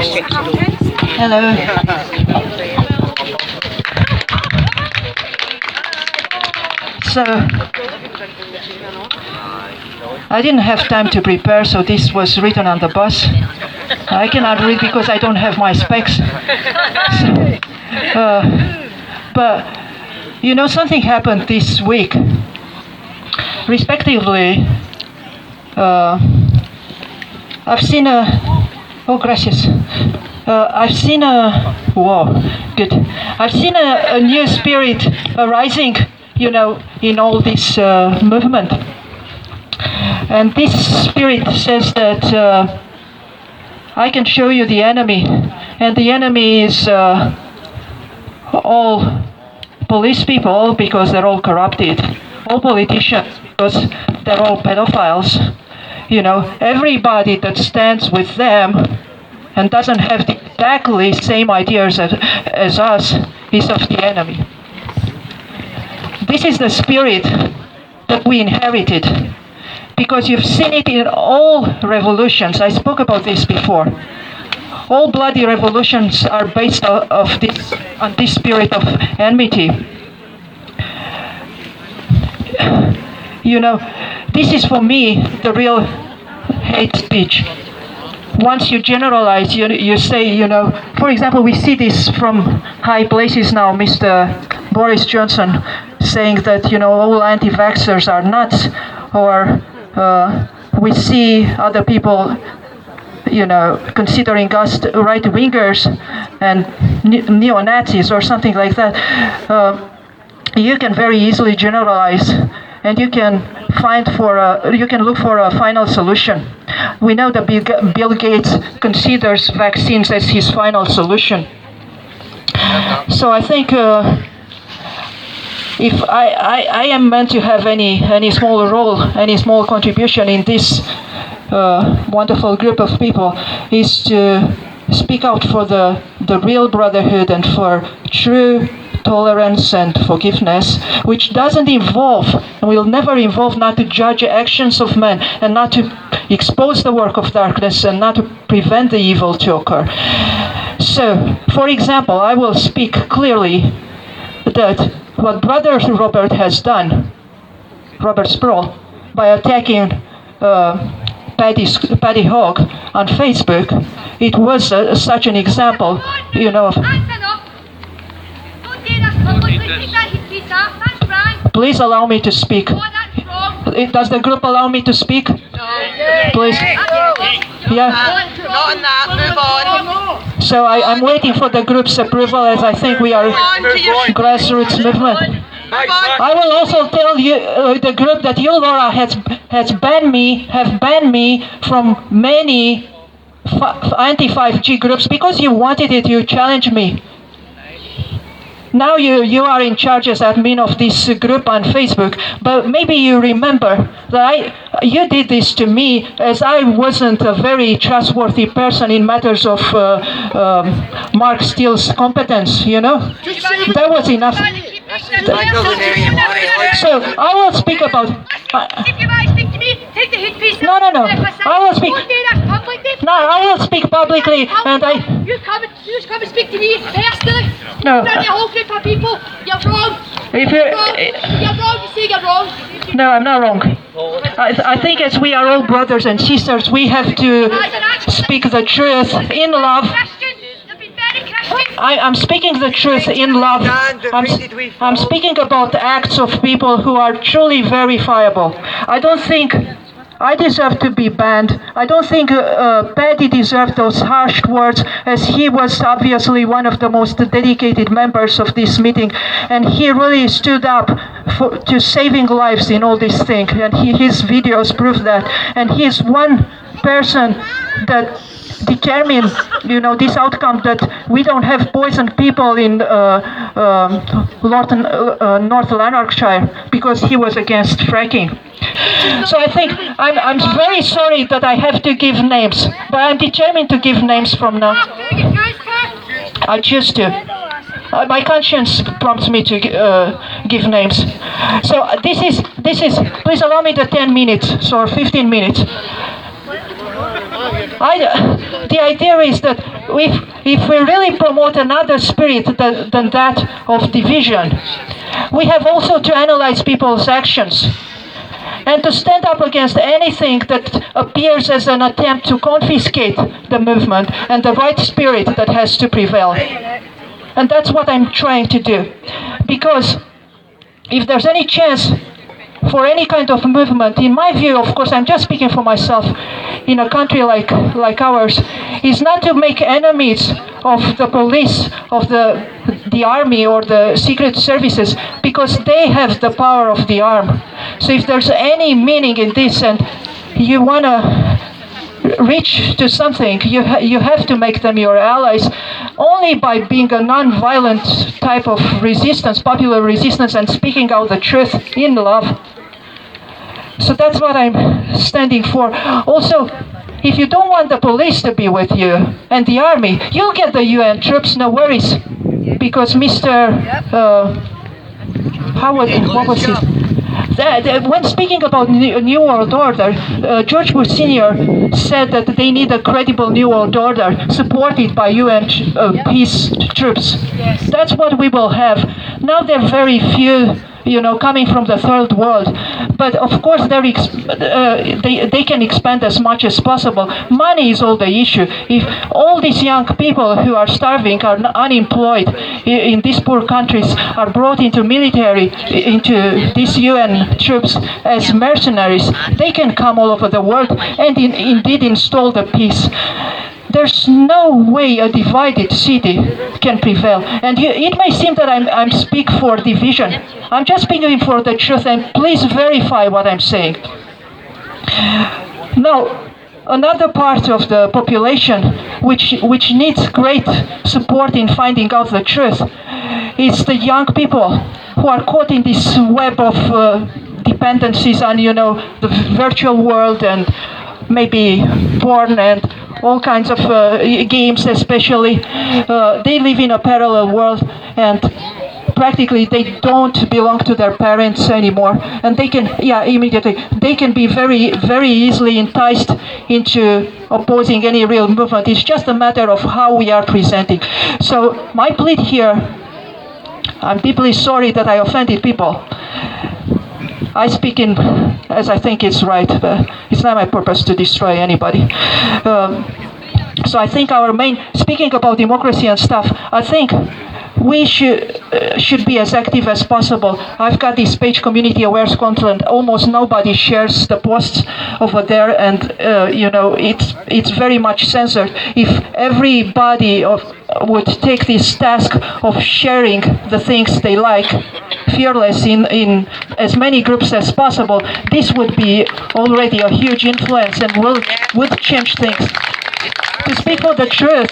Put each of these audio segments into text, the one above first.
Hello. So, I didn't have time to prepare, so this was written on the bus. I cannot read because I don't have my specs. But, you know, something happened this week. Respectively, I've seen gracias. I've seen I've seen a new spirit arising, you know, in all this movement. And this spirit says that I can show you the enemy, and the enemy is all police people because they're all corrupted, all politicians because they're all pedophiles. You know, everybody that stands with them and doesn't have the exactly same ideas as us is of the enemy. This is the spirit that we inherited, because you've seen it in all revolutions. I spoke about this before. All bloody revolutions are based on this spirit of enmity. You know, this is for me the real hate speech. Once you generalize, you say, you know, for example, we see this from high places now, Mr. Boris Johnson saying that, you know, all anti-vaxxers are nuts, or we see other people, you know, considering us right-wingers and neo-Nazis or something like that. You can very easily generalize, and you can look for a final solution. We know that Bill Gates considers vaccines as his final solution. So I think if I am meant to have any small role, any small contribution in this wonderful group of people, is to speak out for the real brotherhood and for true tolerance and forgiveness, which doesn't involve, and will never involve, not to judge actions of men and not to expose the work of darkness and not to prevent the evil to occur. So, for example, I will speak clearly that what Brother Robert has done, Robert Sproul, by attacking Paddy Hogg on Facebook, it was such an example, you know. Please allow me to speak. Does the group allow me to speak? No. Please. Yeah. Not on that. Move on. So I'm waiting for the group's approval, as I think we are grassroots movement. I will also tell you, the group, that you, Laura, have banned me from many anti-5G groups because you wanted it. You challenged me. Now you are in charge as admin of this group on Facebook, but maybe you remember that you did this to me as I wasn't a very trustworthy person in matters of Mark Steele's competence, you know? That was enough. So I will speak about... If you want to speak to me, take the headpiece. No. I will speak. No, I will speak publicly, and I... You come and speak to me personally. No. You're a whole group of people. You're wrong. If You're wrong. You say you're wrong. No, I'm not wrong. I think as we are all brothers and sisters, we have to speak the truth in love. I'm speaking the truth in love. I'm speaking about acts of people who are truly verifiable. I don't think I deserve to be banned. I don't think Paddy deserved those harsh words, as he was obviously one of the most dedicated members of this meeting, and he really stood up to saving lives in all this thing, and his videos prove that. And he is one person that determine, you know, this outcome, that we don't have poisoned people in North Lanarkshire because he was against fracking. So I think I'm very sorry that I have to give names, but I'm determined to give names from now. I choose to. My conscience prompts me to give names. So this is. Please allow me the 10 minutes, so 15 minutes. the idea is that if we really promote another spirit than that of division, we have also to analyze people's actions and to stand up against anything that appears as an attempt to confiscate the movement and the right spirit that has to prevail. And that's what I'm trying to do. Because if there's any chance for any kind of movement, in my view, of course, I'm just speaking for myself, in a country like ours, is not to make enemies of the police, of the army or the secret services, because they have the power of the arm. So if there's any meaning in this and you want to reach to something, you have to make them your allies only by being a non-violent type of resistance, popular resistance, and speaking out the truth in love. So that's what I'm standing for. Also, if you don't want the police to be with you and the army, you'll get the UN troops, no worries. Because Mr. What was his? When speaking about New World Order, George Bush Sr. said that they need a credible New World Order supported by UN peace troops. That's what we will have. Now there are very few, coming from the third world. But of course, they can expand as much as possible. Money is all the issue. If all these young people who are starving, are unemployed in these poor countries, are brought into military, into these UN troops as mercenaries, they can come all over the world and indeed install the peace. There's no way a divided city can prevail. And it may seem that I'm speaking for division. I'm just speaking for the truth, and please verify what I'm saying. Now, another part of the population which needs great support in finding out the truth is the young people who are caught in this web of dependencies on, the virtual world and maybe porn and all kinds of games especially. They live in a parallel world and practically they don't belong to their parents anymore, and they can they can be very, very easily enticed into opposing any real movement. It's just a matter of how we are presenting. So my plea here, I'm deeply sorry that I offended people. I speak as I think it's right, but it's not my purpose to destroy anybody. So I think speaking about democracy and stuff, I think we should be as active as possible. I've got this page, Community Aware Scotland. Almost nobody shares the posts over there, and it's very much censored. If everybody would take this task of sharing the things they like fearless in as many groups as possible, this would be already a huge influence and would change things. To speak for the truth,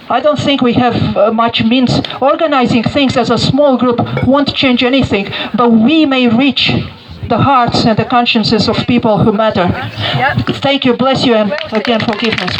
I don't think we have much means. Organizing things as a small group won't change anything, but we may reach the hearts and the consciences of people who matter. Thank you, bless you, and again, forgiveness.